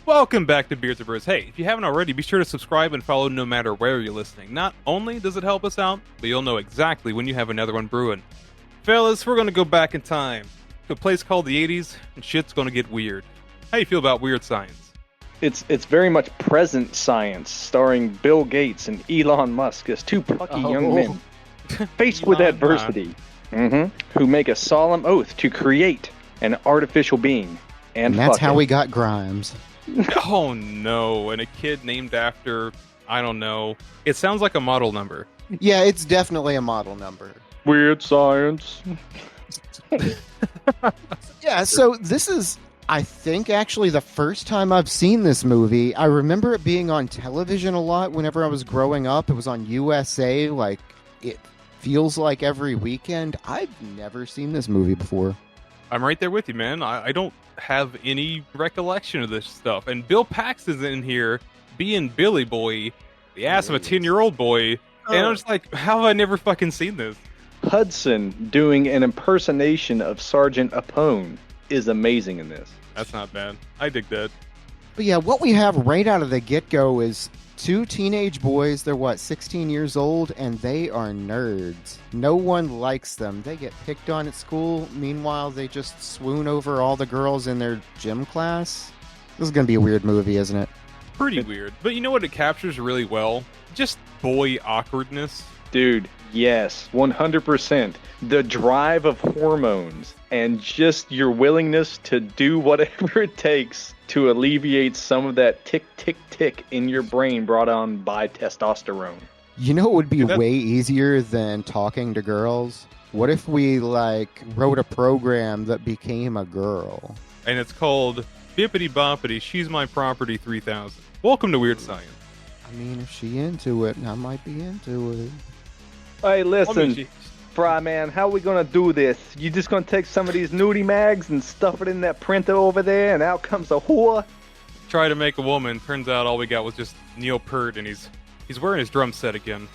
Welcome back to Beards and Brews. Hey, if you haven't already, be sure to subscribe and follow no matter where you're listening. Not only does it help us out, but you'll know exactly when you have another one brewing. Fellas, we're going to go back in time to a place called the 80s, and shit's going to get weird. How you feel about weird science? It's very much present science, starring Bill Gates and Elon Musk as two plucky young men faced with adversity, who make a solemn oath to create an artificial being. And that's how we got Grimes. Oh no, and a kid named after, I don't know. It sounds like a model number. Yeah, it's definitely a model number. Weird science. Yeah, so this is, I think, actually the first time I've seen this movie. I remember it being on television a lot whenever I was growing up. It was on USA, like, it feels like every weekend. I've never seen this movie before. I'm right there with you, man. I don't have any recollection of this stuff. And Bill Paxton's in here being Billy Boy, the ass of a 10-year-old boy. And I'm just like, how have I never fucking seen this? Hudson doing an impersonation of Sergeant Apone is amazing in this. That's not bad. I dig that. But yeah, what we have right out of the get-go is two teenage boys. They're, 16 years old, and they are nerds. No one likes them. They get picked on at school. Meanwhile, they just swoon over all the girls in their gym class. This is going to be a weird movie, isn't it? Pretty weird. But you know what it captures really well? Just boy awkwardness. Dude, yes, 100%. The drive of hormones and just your willingness to do whatever it takes to alleviate some of that tick, tick, tick in your brain brought on by testosterone. You know what would be way easier than talking to girls? What if we, wrote a program that became a girl? And it's called Bippity Boppity, She's My Property 3000. Welcome to Weird Science. I mean, if she into it, I might be into it. Hey, listen, Fry Man, how we gonna do this? You just gonna take some of these nudie mags and stuff it in that printer over there, and out comes a whore? Try to make a woman. Turns out all we got was just Neil Peart, and he's wearing his drum set again.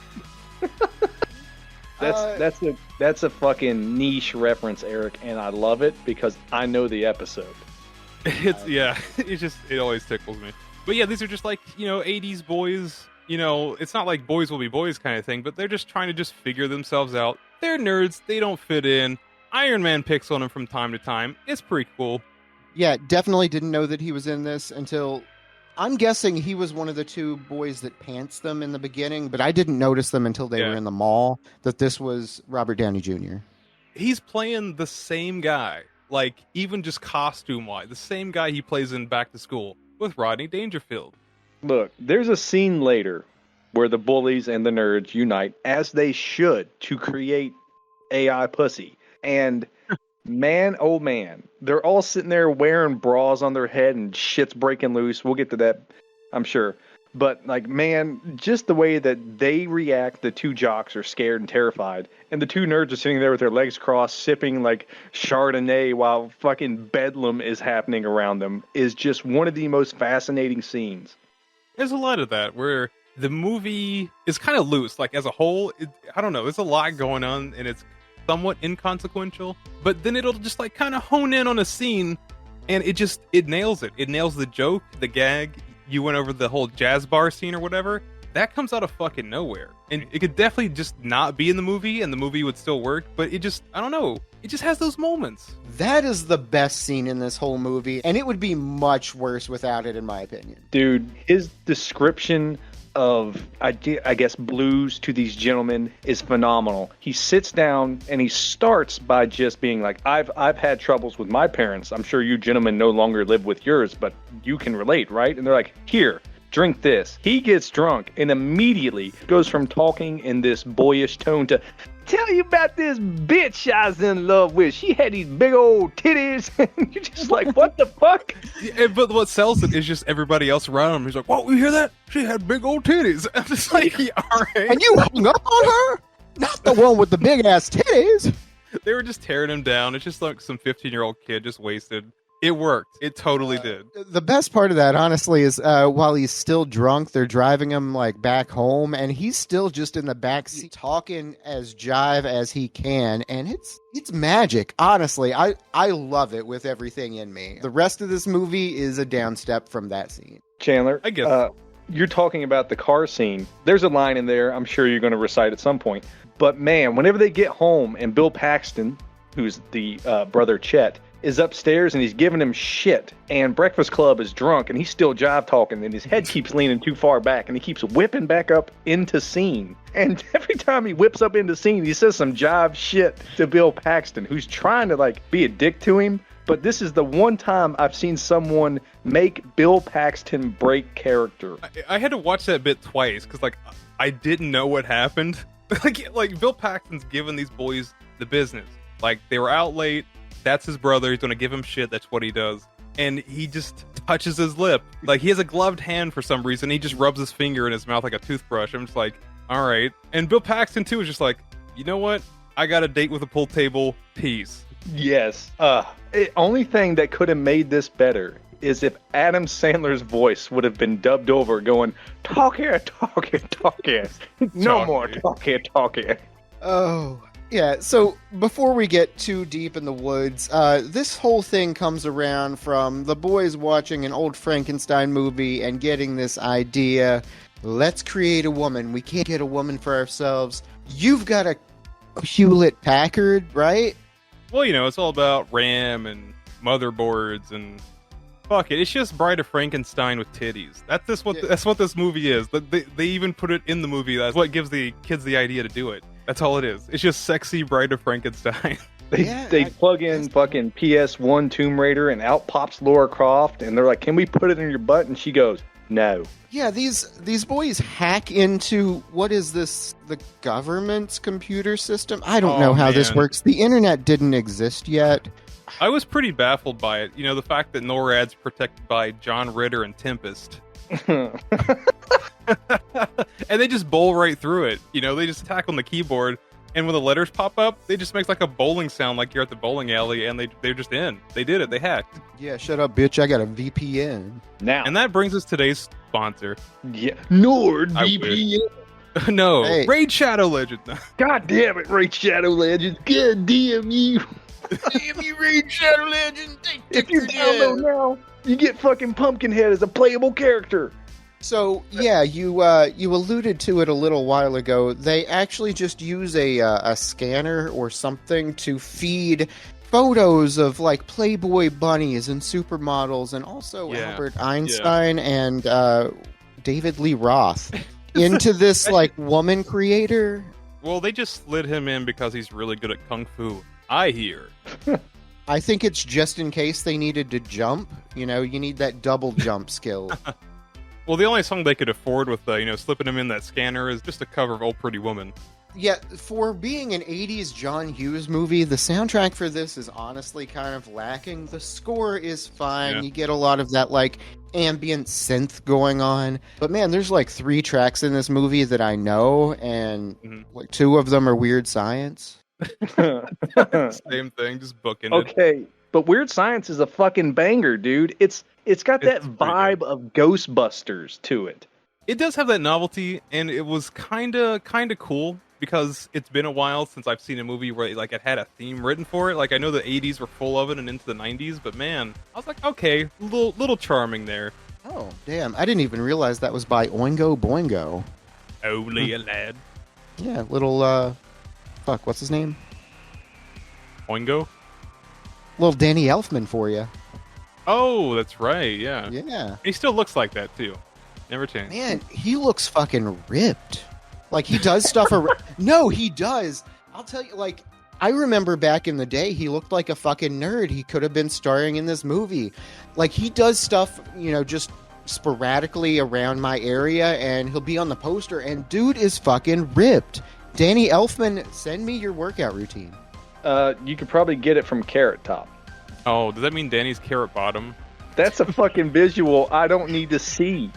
That's a fucking niche reference, Eric, and I love it because I know the episode. It always tickles me. But yeah, these are just 80s boys. It's not like boys will be boys kind of thing, but they're just trying to just figure themselves out. They're nerds. They don't fit in. Iron Man picks on them from time to time. It's pretty cool. Yeah, definitely didn't know that he was in this until... I'm guessing he was one of the two boys that pants them in the beginning, but I didn't notice them until they were in the mall, that this was Robert Downey Jr. He's playing the same guy, even just costume-wise, the same guy he plays in Back to School with Rodney Dangerfield. Look, there's a scene later where the bullies and the nerds unite, as they should, to create AI pussy. And man, oh man, they're all sitting there wearing bras on their head and shit's breaking loose. We'll get to that, I'm sure. But, man, just the way that they react, the two jocks are scared and terrified. And the two nerds are sitting there with their legs crossed, sipping, Chardonnay while fucking bedlam is happening around them, is just one of the most fascinating scenes. There's a lot of that where the movie is kind of loose. As a whole, I don't know, there's a lot going on, and it's somewhat inconsequential. But then it'll just, kind of hone in on a scene, and it nails it. It nails the joke, the gag. You went over the whole jazz bar scene or whatever. That comes out of fucking nowhere. And it could definitely just not be in the movie, and the movie would still work. But I don't know. It just has those moments. That is the best scene in this whole movie, and it would be much worse without it, in my opinion. Dude, his description of, I guess, blues to these gentlemen is phenomenal. He sits down and he starts by just being like, I've had troubles with my parents. I'm sure you gentlemen no longer live with yours, but you can relate, right? And they're like, here, drink this. He gets drunk and immediately goes from talking in this boyish tone to, tell you about this bitch I was in love with. She had these big old titties. And you're just like, what the fuck? Yeah, but what sells it is just everybody else around him. He's like, whoa, you hear that? She had big old titties. I'm just like, yeah, all right. And you hung up on her? Not the one with the big ass titties. They were just tearing him down. It's just like some 15-year-old kid just wasted. It worked. It totally did. The best part of that, honestly, is while he's still drunk, they're driving him like back home, and he's still just in the back seat talking as jive as he can, and it's magic. Honestly, I love it with everything in me. The rest of this movie is a downstep from that scene. Chandler, I guess. You're talking about the car scene. There's a line in there I'm sure you're going to recite at some point. But man, whenever they get home and Bill Paxton, who's the brother Chet, is upstairs and he's giving him shit, and Breakfast Club is drunk and he's still jive talking, and his head keeps leaning too far back and he keeps whipping back up into scene. And every time he whips up into scene, he says some jive shit to Bill Paxton, who's trying to like be a dick to him. But this is the one time I've seen someone make Bill Paxton break character. I had to watch that bit twice because like I didn't know what happened. like Bill Paxton's giving these boys the business. Like they were out late. That's his brother. He's gonna give him shit. That's what he does. And he just touches his lip. Like he has a gloved hand for some reason. He just rubs his finger in his mouth like a toothbrush. I'm just like, all right. And Bill Paxton too is just like, you know what? I got a date with a pool table. Peace. Yes. The only thing that could have made this better is if Adam Sandler's voice would have been dubbed over going, talk here, talk here, talk here. No more talk here, talk here. Oh, yeah. So before we get too deep in the woods, this whole thing comes around from the boys watching an old Frankenstein movie and getting this idea, let's create a woman. We can't get a woman for ourselves. You've got a Hewlett-Packard, right? Well, you know, it's all about RAM and motherboards and fuck it. It's just Bride of Frankenstein with titties. That's what this movie is. They even put it in the movie. That's what gives the kids the idea to do it. That's all it is. It's just sexy Bride of Frankenstein. They plug in fucking PS1 Tomb Raider and out pops Laura Croft, and they're like, can we put it in your butt? And she goes, no. Yeah, these boys hack into, what is this, the government's computer system? I don't know how this works. The internet didn't exist yet. I was pretty baffled by it. You know, the fact that NORAD's protected by John Ritter and Tempest. And they just bowl right through it. You know, they just attack on the keyboard, and when the letters pop up, they just make like a bowling sound like you're at the bowling alley, and they're just in. They did it. They hacked. Yeah, shut up, bitch. I got a VPN. Now. And that brings us to today's sponsor. Yeah. NordVPN. No. Hey. Raid Shadow Legend. God damn it, Raid Shadow Legends. God damn you. Damn you, Raid Shadow Legend. If you download now, you get fucking Pumpkinhead as a playable character. So, yeah, you alluded to it a little while ago. They actually just use a scanner or something to feed photos of, like, Playboy bunnies and supermodels, and also Albert Einstein and David Lee Roth into this, like, woman creator. Well, they just slid him in because he's really good at kung fu. I hear. I think it's just in case they needed to jump. You know, you need that double jump skill. Well, the only song they could afford with, slipping him in that scanner is just a cover of Old Pretty Woman. Yeah, for being an 80s John Hughes movie, the soundtrack for this is honestly kind of lacking. The score is fine. Yeah. You get a lot of that, like, ambient synth going on. But man, there's like 3 tracks in this movie that I know, and like 2 of them are Weird Science. Same thing, just booking it. Okay, but Weird Science is a fucking banger, dude. It's got that vibe of Ghostbusters to it. It does have that novelty, and it was kind of cool because it's been a while since I've seen a movie where like it had a theme written for it. Like I know the 80s were full of it and into the 90s, but man, I was like, okay, little charming there. Oh, damn. I didn't even realize that was by Oingo Boingo. Only a lad. Yeah, little fuck, what's his name? Oingo? Little Danny Elfman for you. Oh, that's right, yeah. Yeah. He still looks like that, too. Never changed. Man, he looks fucking ripped. Like, he does stuff... No, he does. I'll tell you, like, I remember back in the day, he looked like a fucking nerd. He could have been starring in this movie. Like, he does stuff, you know, just sporadically around my area, and he'll be on the poster, and dude is fucking ripped. Danny Elfman, send me your workout routine. You could probably get it from Carrot Top. Oh, does that mean Danny's Carrot Bottom? That's a fucking visual I don't need to see.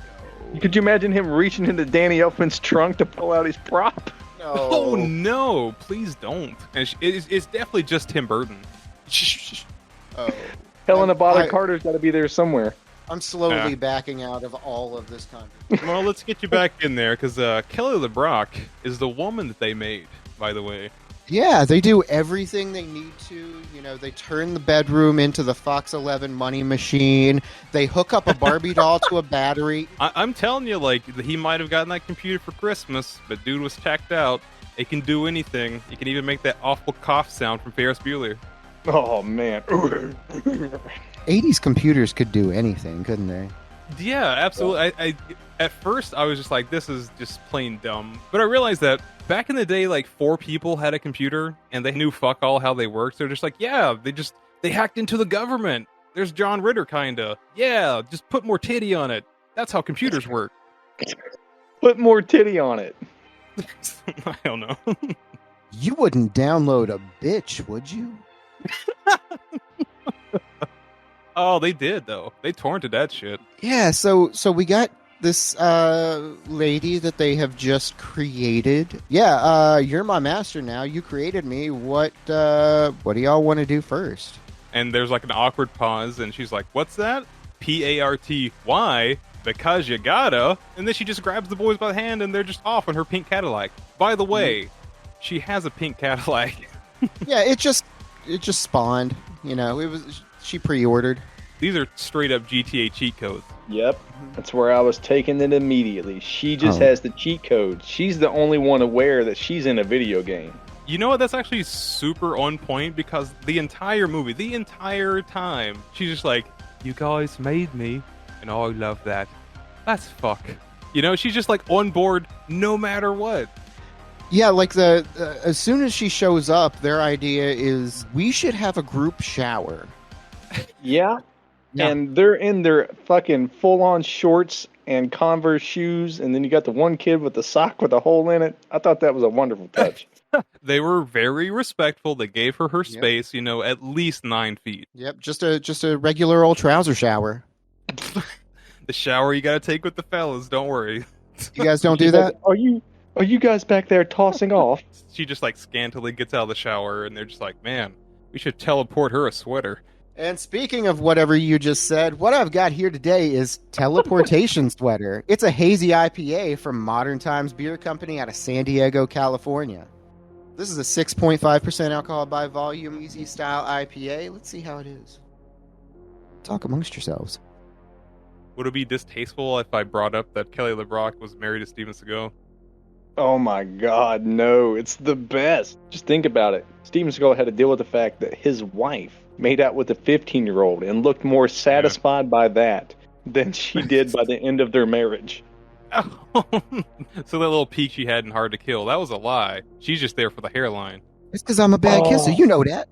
Could you imagine him reaching into Danny Elfman's trunk to pull out his prop? No. Oh, no. Please don't. And it's definitely just Tim Burton. Oh. Helena Bonham I- Carter's got to be there somewhere. I'm slowly Yeah. backing out of all of this content. Well, let's get you back in there because Kelly LeBrock is the woman that they made. By the way, Yeah, they do everything they need to. You know, they turn the bedroom into the Fox 11 money machine. They hook up a Barbie doll to a battery. I'm telling you, like he might have gotten that computer for Christmas, but dude was checked out. It can do anything. It can even make that awful cough sound from Ferris Bueller. Oh man. 80s computers could do anything, couldn't they? Yeah, absolutely. I at first I was just like, this is just plain dumb. But I realized that back in the day, like 4 people had a computer and they knew fuck all how they worked. They're just like, yeah, they hacked into the government. There's John Ritter, kinda. Yeah, just put more titty on it. That's how computers work. Put more titty on it. I don't know. You wouldn't download a bitch, would you? Oh, they did though. They torrented that shit. Yeah, so we got this lady that they have just created. Yeah, you're my master now. You created me. What do y'all want to do first? And there's like an awkward pause, and she's like, "What's that? PART? Why? Because you gotta." And then she just grabs the boys by the hand, and they're just off in her pink Cadillac. By the way, she has a pink Cadillac. Yeah, it just spawned. You know, she pre-ordered. These are straight up GTA cheat codes. Yep. That's where I was taking it immediately. She just Oh. has the cheat code. She's the only one aware that she's in a video game. You know what? That's actually super on point because the entire movie, the entire time, she's just like, "You guys made me, and I love that. That's fuck." You know, she's just like on board no matter what. Yeah, like as soon as she shows up, their idea is we should have a group shower. Yeah. Yeah. And they're in their fucking full-on shorts and Converse shoes, and then you got the one kid with the sock with a hole in it. I thought that was a wonderful touch. They were very respectful. They gave her Yep. space, you know, at least 9 feet. Yep, just a regular old trouser shower. The shower you gotta take with the fellas, don't worry. You guys don't do that? Are you guys back there tossing off? She just like scantily gets out of the shower, and they're just like, "Man, we should teleport her a sweater." And speaking of whatever you just said, what I've got here today is Teleportation Sweater. It's a hazy IPA from Modern Times Beer Company out of San Diego, California. This is a 6.5% alcohol by volume, easy style IPA. Let's see how it is. Talk amongst yourselves. Would it be distasteful if I brought up that Kelly LeBrock was married to Steven Seagal? Oh my god, no. It's the best. Just think about it. Steven Seagal had to deal with the fact that his wife made out with a 15-year-old and looked more satisfied by that than she did by the end of their marriage. So that little peek she had in Hard to Kill, that was a lie. She's just there for the hairline. It's because I'm a bad kisser. You know that.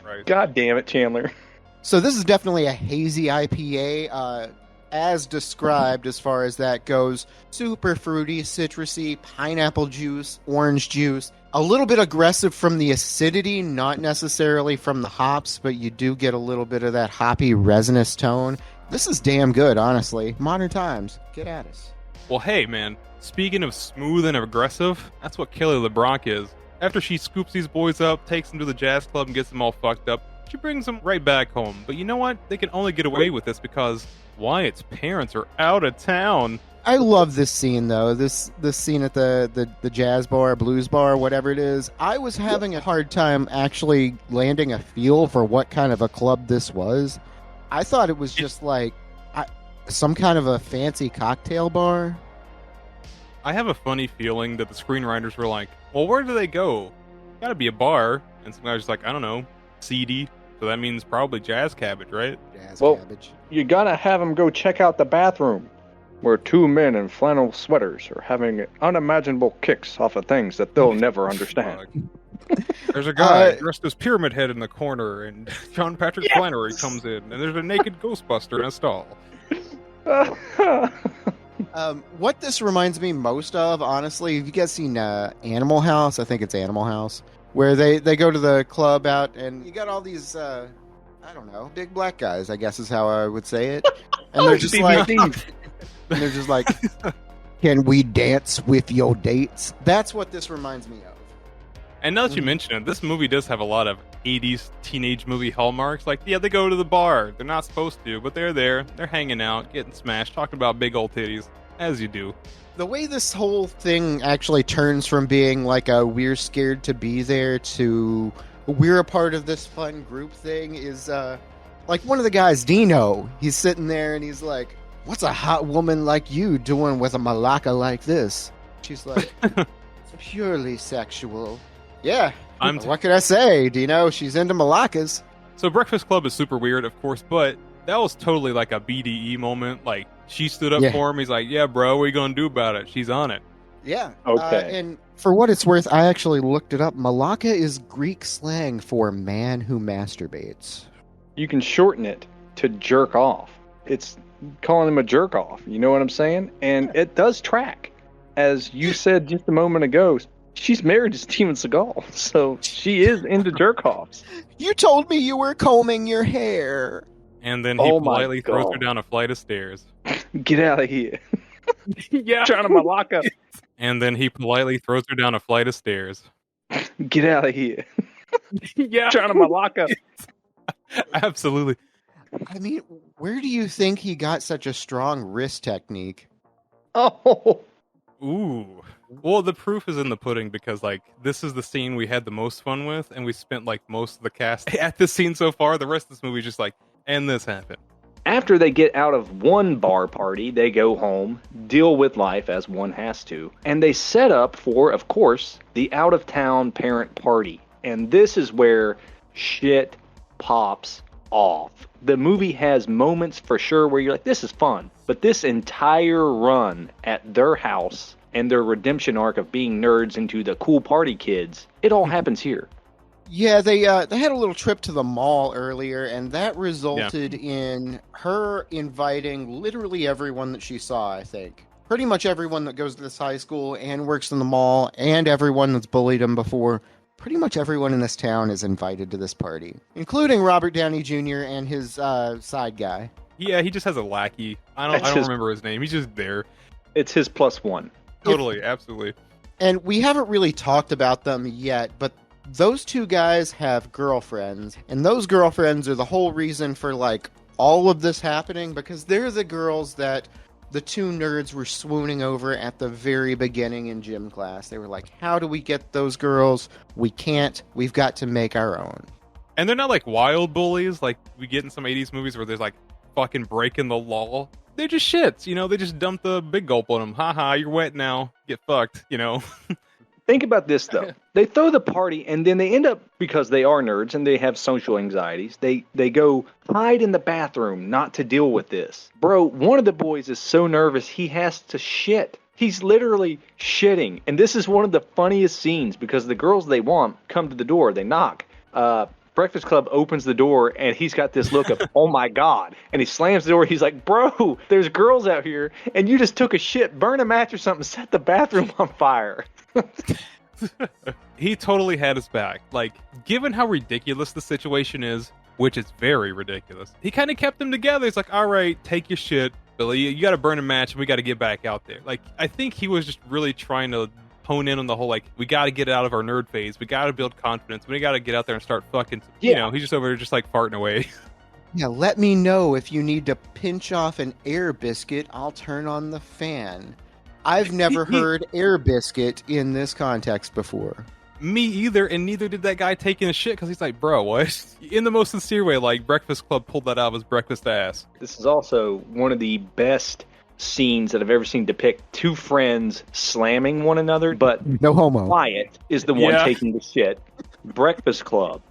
Right. God damn it, Chandler. So this is definitely a hazy IPA, as described as far as that goes. Super fruity, citrusy, pineapple juice, orange juice. A little bit aggressive from the acidity, not necessarily from the hops, but you do get a little bit of that hoppy resinous tone. This is damn good, honestly. Modern Times, get at us. Well, hey, man. Speaking of smooth and aggressive, that's what Kelly LeBrock is. After she scoops these boys up, takes them to the jazz club, and gets them all fucked up, she brings them right back home. But you know what? They can only get away with this because Wyatt's parents are out of town. I love this scene though. This scene at the jazz bar, blues bar, whatever it is. I was having a hard time actually landing a feel for what kind of a club this was. I thought it was just like some kind of a fancy cocktail bar. I have a funny feeling that the screenwriters were like, well, where do they go? Gotta be a bar. And some guy was like, I don't know, seedy. So that means probably Jazz Cabbage, right? Jazz Well, cabbage. You gotta have them go check out the bathroom, where 2 men in flannel sweaters are having unimaginable kicks off of things that they'll never understand. There's a guy dressed as Pyramid Head in the corner, and John Patrick Flannery comes in, and there's a naked Ghostbuster in a stall. What this reminds me most of, honestly, have you guys seen Animal House? I think it's Animal House, where they go to the club out, and you got all these, I don't know, big black guys, I guess is how I would say it. And they're just like, and they're just like, can we dance with your dates? That's what this reminds me of. And now that you mention it, this movie does have a lot of 80s teenage movie hallmarks. Like, yeah, they go to the bar. They're not supposed to, but they're there. They're hanging out, getting smashed, talking about big old titties, as you do. The way this whole thing actually turns from being like a we're scared to be there to we're a part of this fun group thing is like one of the guys, Dino, he's sitting there and he's like, what's a hot woman like you doing with a malacca like this? She's like, purely sexual. Yeah. What can I say, Dino? She's into malaccas. So Breakfast Club is super weird, of course, but that was totally like a BDE moment. Like, she stood up for him. He's like, yeah, bro, what are you going to do about it? She's on it. Yeah. Okay. And for what it's worth, I actually looked it up. Malacca is Greek slang for man who masturbates. You can shorten it to jerk off. It's calling him a jerk off. You know what I'm saying? And it does track. As you said just a moment ago, she's married to Steven Seagal, so she is into jerk offs. You told me you were combing your hair. And then he politely throws her down a flight of stairs. Get out of here. Yeah. Trying to malacca. And then he politely throws her down a flight of stairs. Get out of here. Yeah. Trying to malacca. Absolutely. I mean, where do you think he got such a strong wrist technique? Oh. Ooh. Well, the proof is in the pudding because, like, this is the scene we had the most fun with, and we spent, like, most of the cast at this scene so far. The rest of this movie is just like, and this happened. After they get out of one bar party, they go home, deal with life as one has to, and they set up for, of course, the out-of-town parent party. And this is where shit pops off. The movie has moments for sure where you're like, this is fun. But this entire run at their house and their redemption arc of being nerds into the cool party kids, it all happens here. Yeah, they had a little trip to the mall earlier, and that resulted in her inviting literally everyone that she saw, I think. Pretty much everyone that goes to this high school and works in the mall, and everyone that's bullied him before. Pretty much everyone in this town is invited to this party, including Robert Downey Jr. and his side guy. Yeah, he just has a lackey. I don't remember his name. He's just there. It's his +1. Totally, absolutely. And we haven't really talked about them yet, but those two guys have girlfriends, and those girlfriends are the whole reason for, like, all of this happening, because they're the girls that the two nerds were swooning over at the very beginning in gym class. They were like, how do we get those girls? We can't. We've got to make our own. And they're not, like, wild bullies like we get in some 80s movies where there's, like, fucking breaking the law. They're just shits, you know? They just dump the big gulp on them. Haha, you're wet now. Get fucked, you know? Think about this, though. They throw the party, and then they end up, because they are nerds and they have social anxieties, they go hide in the bathroom not to deal with this. Bro, one of the boys is so nervous he has to shit. He's literally shitting. And this is one of the funniest scenes because the girls they want come to the door. They knock. Breakfast Club opens the door, and he's got this look of, oh my God. And he slams the door. He's like, bro, there's girls out here, and you just took a shit. Burn a match or something. Set the bathroom on fire. He totally had his back. Like, given how ridiculous the situation is, which is very ridiculous, he kind of kept them together. He's like, all right, take your shit, Billy. You got to burn a match, and we got to get back out there. Like, I think he was just really trying to hone in on the whole, like, we got to get out of our nerd phase. We got to build confidence. We got to get out there and start fucking, you know, he's just over there just, like, farting away. Yeah, let me know if you need to pinch off an air biscuit. I'll turn on the fan. I've never heard air biscuit in this context before. Me either, and neither did that guy taking a shit, because he's like, bro, what? In the most sincere way, like, Breakfast Club pulled that out of his breakfast ass. This is also one of the best scenes that I've ever seen depict two friends slamming one another, but no homo. Wyatt is the one taking the shit. Breakfast Club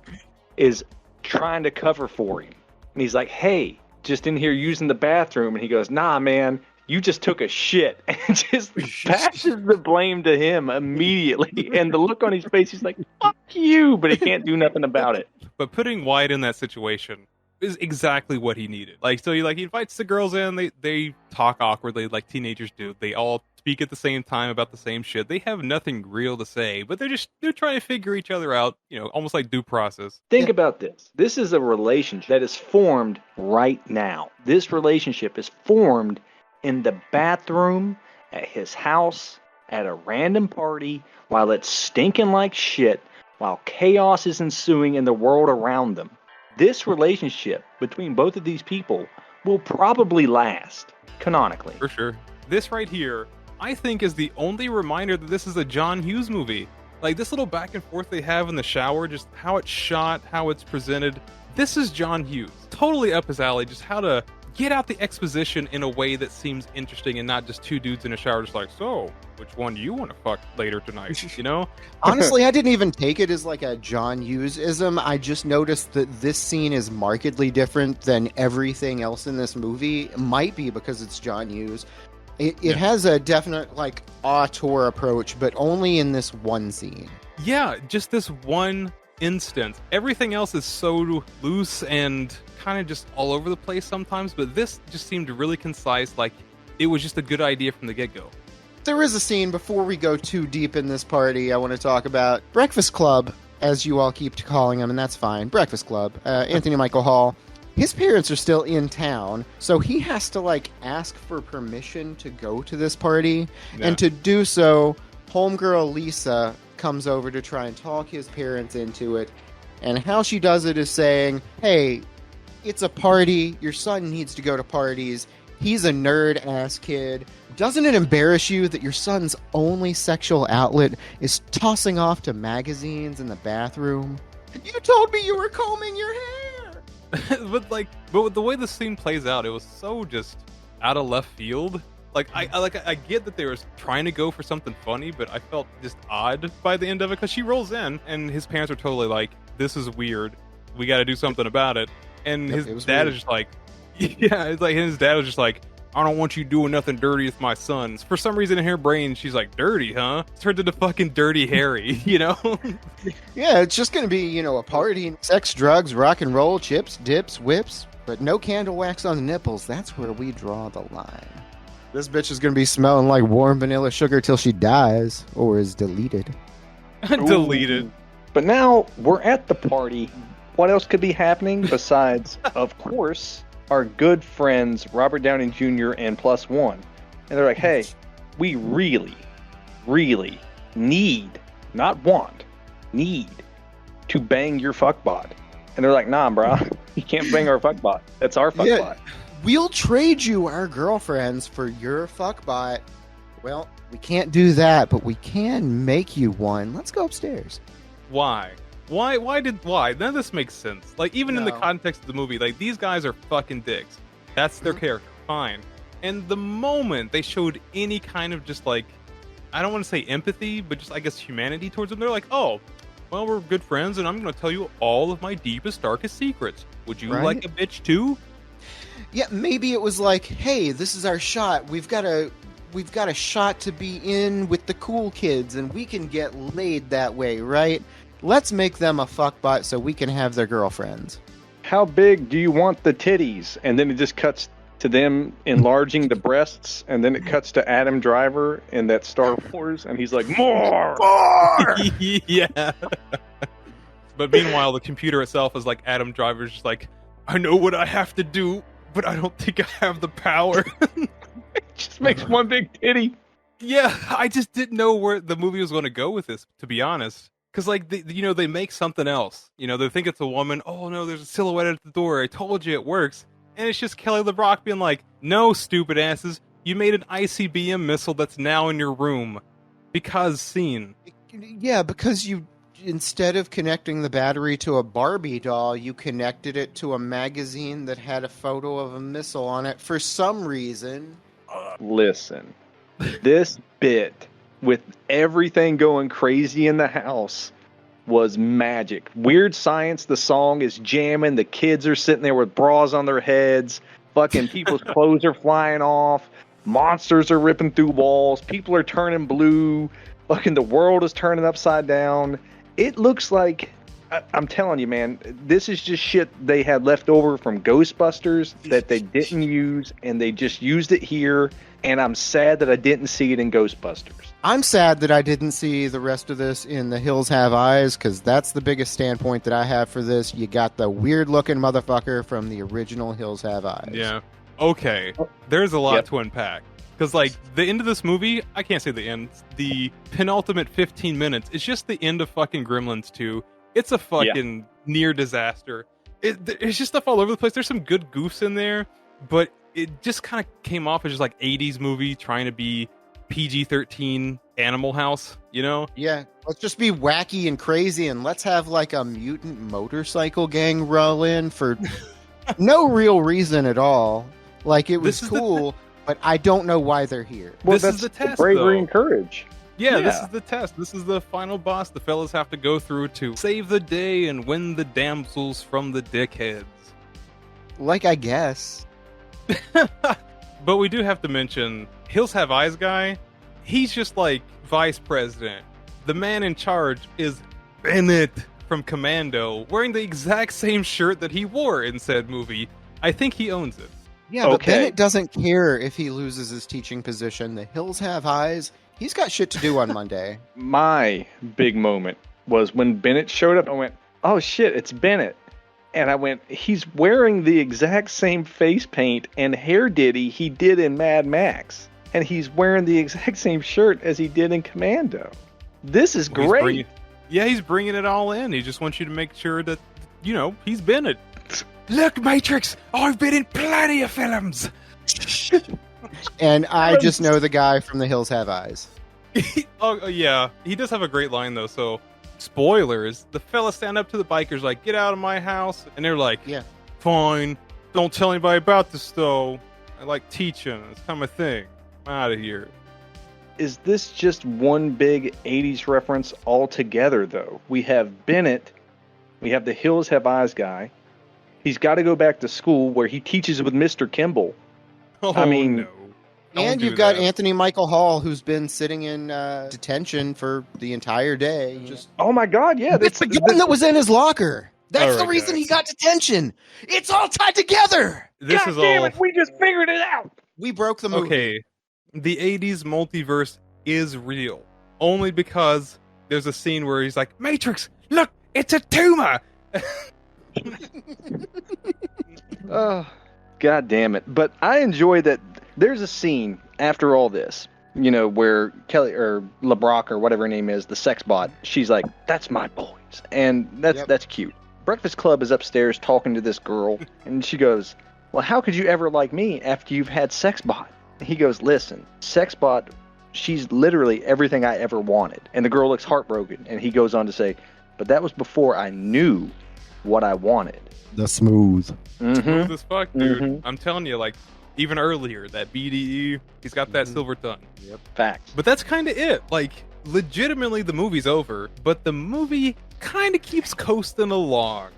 is trying to cover for him. And he's like, hey, just in here using the bathroom. And he goes, nah, man, you just took a shit. And just passes the blame to him immediately. And the look on his face, he's like, fuck you. But he can't do nothing about it. But putting Wyatt in that situation is exactly what he needed. Like, so he invites the girls in, they talk awkwardly like teenagers do. They all speak at the same time about the same shit. They have nothing real to say, but they're trying to figure each other out, you know, almost like due process. Think about this. This is a relationship that is formed right now. This relationship is formed in the bathroom at his house at a random party while it's stinking like shit, while chaos is ensuing in the world around them. This relationship between both of these people will probably last, canonically. For sure. This right here, I think, is the only reminder that this is a John Hughes movie. Like, this little back and forth they have in the shower, just how it's shot, how it's presented. This is John Hughes. Totally up his alley, just how to get out the exposition in a way that seems interesting and not just two dudes in a shower just like, so, which one do you want to fuck later tonight, you know? Honestly, I didn't even take it as like a John Hughes-ism. I just noticed that this scene is markedly different than everything else in this movie. It might be because it's John Hughes. It has a definite, like, auteur approach, but only in this one scene. Yeah, just this one instance. Everything else is so loose and kind of just all over the place sometimes, but this just seemed really concise, like it was just a good idea from the get-go. There is a scene, before we go too deep in this party, I want to talk about Breakfast Club, as you all keep calling him, and that's fine. Breakfast Club. Anthony Michael Hall. His parents are still in town, so he has to, like, ask for permission to go to this party. Yeah. And to do so, homegirl Lisa comes over to try and talk his parents into it. And how she does it is saying, hey, it's a party. Your son needs to go to parties. He's a nerd-ass kid. Doesn't it embarrass you that your son's only sexual outlet is tossing off to magazines in the bathroom? You told me you were combing your hair! but the way the scene plays out, it was so just out of left field. Like I get that they were trying to go for something funny, but I felt just odd by the end of it because she rolls in and his parents are totally like, "This is weird. We got to do something about it." And Yep, his dad is just like, "Yeah," it's like his dad was just like, "I don't want you doing nothing dirty with my sons." For some reason in her brain, she's like, "Dirty, huh?" It's turned into fucking Dirty Harry, you know? Yeah, it's just going to be, you know, a party. Sex, drugs, rock and roll, chips, dips, whips, but no candle wax on the nipples. That's where we draw the line. This bitch is going to be smelling like warm vanilla sugar till she dies or is deleted. Deleted. Ooh. But now we're at the party. What else could be happening besides, of course, our good friends Robert Downey Jr. and Plus One? And they're like, hey, we really, really need, not want, need to bang your fuckbot. And they're like, nah, bro, you can't bang our fuckbot. That's our fuckbot. Yeah, we'll trade you our girlfriends for your fuckbot. Well, we can't do that, but we can make you one. Let's go upstairs. Why? Why? None of this makes sense. Like, even in the No. context of the movie, like, these guys are fucking dicks. That's their character. Fine. And the moment they showed any kind of just, like, I don't want to say empathy, but just, I guess, humanity towards them, they're like, oh, well, we're good friends, and I'm going to tell you all of my deepest, darkest secrets. Would you Right? like a bitch, too? Yeah, maybe it was like, hey, this is our shot. We've got a shot to be in with the cool kids, and we can get laid that way, right? Let's make them a fuckbot so we can have their girlfriends. How big do you want the titties? And then it just cuts to them enlarging the breasts, and then it cuts to Adam Driver in that Star Wars, and he's like, more! Yeah. But meanwhile, the computer itself is like Adam Driver's just like, I know what I have to do, but I don't think I have the power. It just makes one big titty. Yeah, I just didn't know where the movie was going to go with this, to be honest. Because, like, they make something else. You know, they think it's a woman. Oh, no, there's a silhouette at the door. I told you it works. And it's just Kelly LeBrock being like, no, stupid asses. You made an ICBM missile that's now in your room. Because scene. Yeah, because you, instead of connecting the battery to a Barbie doll, you connected it to a magazine that had a photo of a missile on it for some reason. Listen, this bit with everything going crazy in the house was magic. Weird Science, the song is jamming. The kids are sitting there with bras on their heads. Fucking people's clothes are flying off. Monsters are ripping through walls. People are turning blue. Fucking the world is turning upside down. It looks like, I'm telling you, man, this is just shit they had left over from Ghostbusters that they didn't use, and they just used it here. And I'm sad that I didn't see it in Ghostbusters. I'm sad that I didn't see the rest of this in The Hills Have Eyes, because that's the biggest standpoint that I have for this. You got the weird-looking motherfucker from the original Hills Have Eyes. Yeah. Okay. There's a lot to unpack. Because, like, the end of this movie, I can't say the end, the penultimate 15 minutes, it's just the end of fucking Gremlins 2. It's a fucking near disaster. It's just stuff all over the place. There's some good goofs in there, but it just kind of came off as just like 80s movie trying to be PG-13 Animal House, you know? Yeah, let's just be wacky and crazy, and let's have like a mutant motorcycle gang roll in for no real reason at all. Like, it was cool, but I don't know why they're here. Well, this that's is the test, bravery though. and courage. Yeah, this is the test. This is the final boss the fellas have to go through to save the day and win the damsels from the dickheads. Like, I guess. But we do have to mention Hills Have Eyes guy. He's just like vice president. The man in charge is Bennett from Commando, wearing the exact same shirt that he wore in said movie. I think he owns it. Yeah, but Bennett doesn't care if he loses his teaching position. The Hills Have Eyes. He's got shit to do on Monday. My big moment was when Bennett showed up. I went, oh shit, it's Bennett. And I went, he's wearing the exact same face paint and hair ditty he did in Mad Max. And he's wearing the exact same shirt as he did in Commando. This is great. He's bringing it all in. He just wants you to make sure that, you know, he's Bennett. Look, Matrix, I've been in plenty of films. And I just know the guy from The Hills Have Eyes. Oh, yeah. He does have a great line, though. So, spoilers. The fella stand up to the bikers like, get out of my house. And they're like, yeah, fine. Don't tell anybody about this, though. I like teaching. It's kind of my thing. I'm out of here. Is this just one big 80s reference altogether, though? We have Bennett. We have the Hills Have Eyes guy. He's got to go back to school where he teaches with Mr. Kimball. Oh, I mean, no. And you've got Anthony Michael Hall, who's been sitting in detention for the entire day. Oh my God, yeah. It's the gun that was in his locker. That's the reason guys. he got detention. It's all tied together. This God is damn all... it, we just figured it out. We broke the movie. Okay, the 80s multiverse is real. Only because there's a scene where he's like, Matrix, look, it's a tumor! God damn it. But I enjoy that there's a scene after all this, you know, where Kelly or LeBrock or whatever her name is, the sex bot, she's like, that's my boys. And that's cute. Breakfast Club is upstairs talking to this girl, and she goes, well, how could you ever like me after you've had sex bot? He goes, listen, sex bot, she's literally everything I ever wanted. And the girl looks heartbroken, and he goes on to say, but that was before I knew what I wanted. The smooth. Smooth as fuck, dude. I'm telling you, like, even earlier, that BDE, he's got that silver tongue. Yep. Facts. But that's kind of it. Like, legitimately, the movie's over, but the movie kind of keeps coasting along.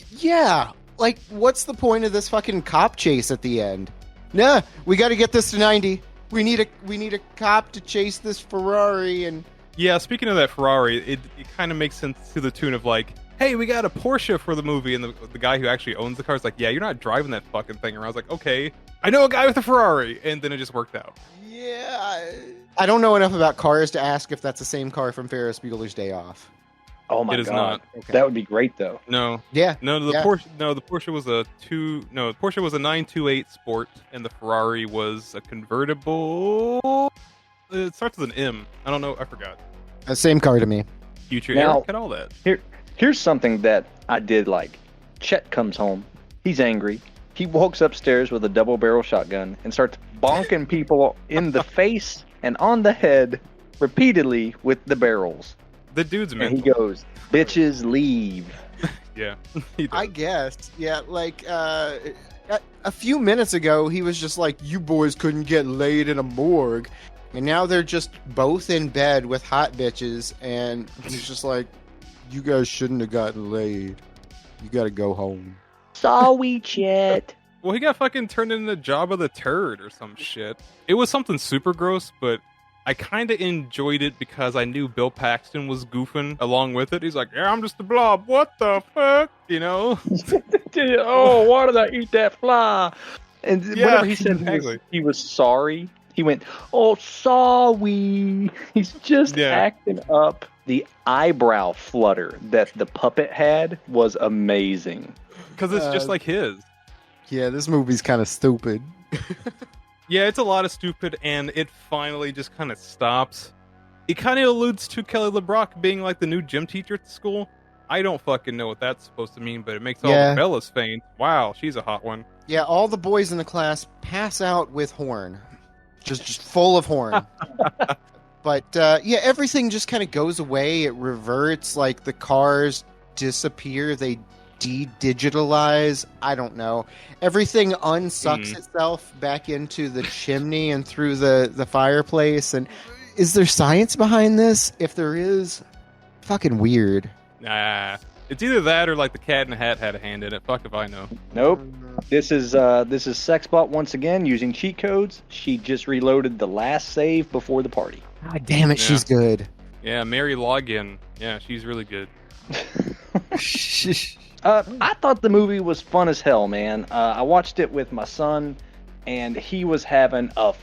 Yeah. Like, what's the point of this fucking cop chase at the end? Nah, we got to get this to 90. We need a cop to chase this Ferrari and... Yeah, speaking of that Ferrari, it kind of makes sense to the tune of like, hey, we got a Porsche for the movie, and the guy who actually owns the car is like, yeah, you're not driving that fucking thing around. I was like, okay, I know a guy with a Ferrari, and then it just worked out. Yeah, I don't know enough about cars to ask if that's the same car from Ferris Bueller's Day Off. Oh my God. It is not. Okay. That would be great though. No. Yeah. No, the Porsche. No, the Porsche was the Porsche was a 928 Sport, and the Ferrari was a convertible. It starts with an M. I don't know. I forgot. Same car to me. Future Now, Eric and all that. Here's something that I did like. Chet comes home. He's angry. He walks upstairs with a double barrel shotgun and starts bonking people in the face and on the head repeatedly with the barrels. The dude's mental. And he goes, bitches leave. Yeah. He does. I guess. Yeah, like a few minutes ago, he was just like, you boys couldn't get laid in a morgue. And now they're just both in bed with hot bitches. And he's just like, you guys shouldn't have gotten laid. You got to go home. Sorry, Chet. Well, he got fucking turned into Jabba the Turd or some shit. It was something super gross, but I kind of enjoyed it because I knew Bill Paxton was goofing along with it. He's like, yeah, I'm just a blob. What the fuck? You know? Oh, why did I eat that fly? And Yeah, whenever he said exactly. he was sorry, he went, oh, sorry. He's just acting up. The eyebrow flutter that the puppet had was amazing. Because it's just like his. Yeah, this movie's kind of stupid. Yeah, it's a lot of stupid, and it finally just kind of stops. It kind of alludes to Kelly LeBrock being like the new gym teacher at the school. I don't fucking know what that's supposed to mean, but it makes all the Yeah. fellas faint. Wow, she's a hot one. Yeah, all the boys in the class pass out with horn, just full of horn. But yeah, everything just kind of goes away. It reverts. Like the cars disappear. They de-digitalize. I don't know. Everything unsucks itself back into the chimney and through the fireplace. And is there science behind this? If there is, fucking weird. Nah, it's either that or like the Cat in the Hat had a hand in it. Fuck if I know. Nope. This is Sexbot once again using cheat codes. She just reloaded the last save before the party. God damn it, Yeah. she's good. Yeah, Mary Login. Yeah, she's really good. I thought the movie was fun as hell, man. I watched it with my son, and he was having a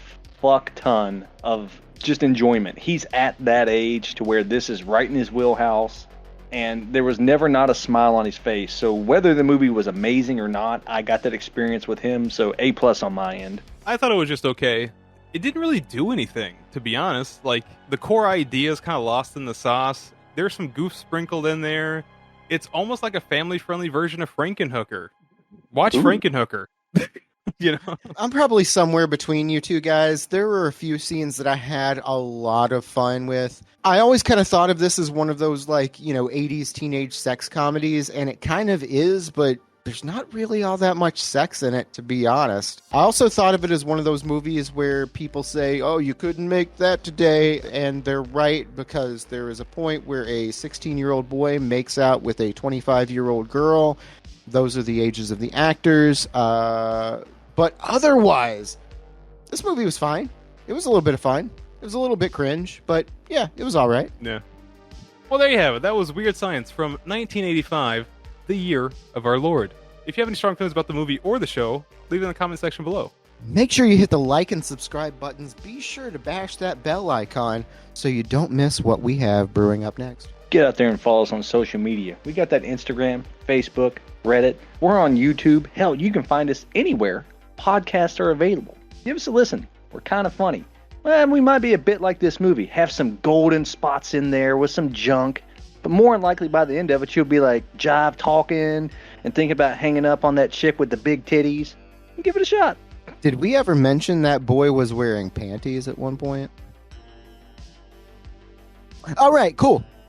fuck ton of just enjoyment. He's at that age to where this is right in his wheelhouse, and there was never not a smile on his face. So whether the movie was amazing or not, I got that experience with him, so A+ on my end. I thought it was just okay. It didn't really do anything, to be honest. Like, the core idea is kind of lost in the sauce. There's some goof sprinkled in there. It's almost like a family-friendly version of Frankenhooker. Watch Ooh. Frankenhooker. You know? I'm probably somewhere between you two guys. There were a few scenes that I had a lot of fun with. I always kind of thought of this as one of those, like, 80s teenage sex comedies, and it kind of is, but there's not really all that much sex in it, to be honest. I also thought of it as one of those movies where people say, oh, you couldn't make that today, and they're right, because there is a point where a 16-year-old boy makes out with a 25-year-old girl. Those are the ages of the actors. But otherwise, this movie was fine. It was a little bit of fun. It was a little bit cringe, but yeah, it was all right. Yeah. Well, there you have it. That was Weird Science from 1985, the year of our Lord. If you have any strong feelings about the movie or the show, leave it in the comment section below. Make sure you hit the like and subscribe buttons. Be sure to bash that bell icon so you don't miss what we have brewing up next. Get out there and follow us on social media. We got that Instagram, Facebook, Reddit. We're on YouTube. Hell, you can find us anywhere podcasts are available. Give us a listen. We're kind of funny. Well, we might be a bit like this movie. Have some golden spots in there with some junk. But more than likely by the end of it, you'll be like jive talking and thinking about hanging up on that chick with the big titties. Give it a shot. Did we ever mention that boy was wearing panties at one point? All right, cool.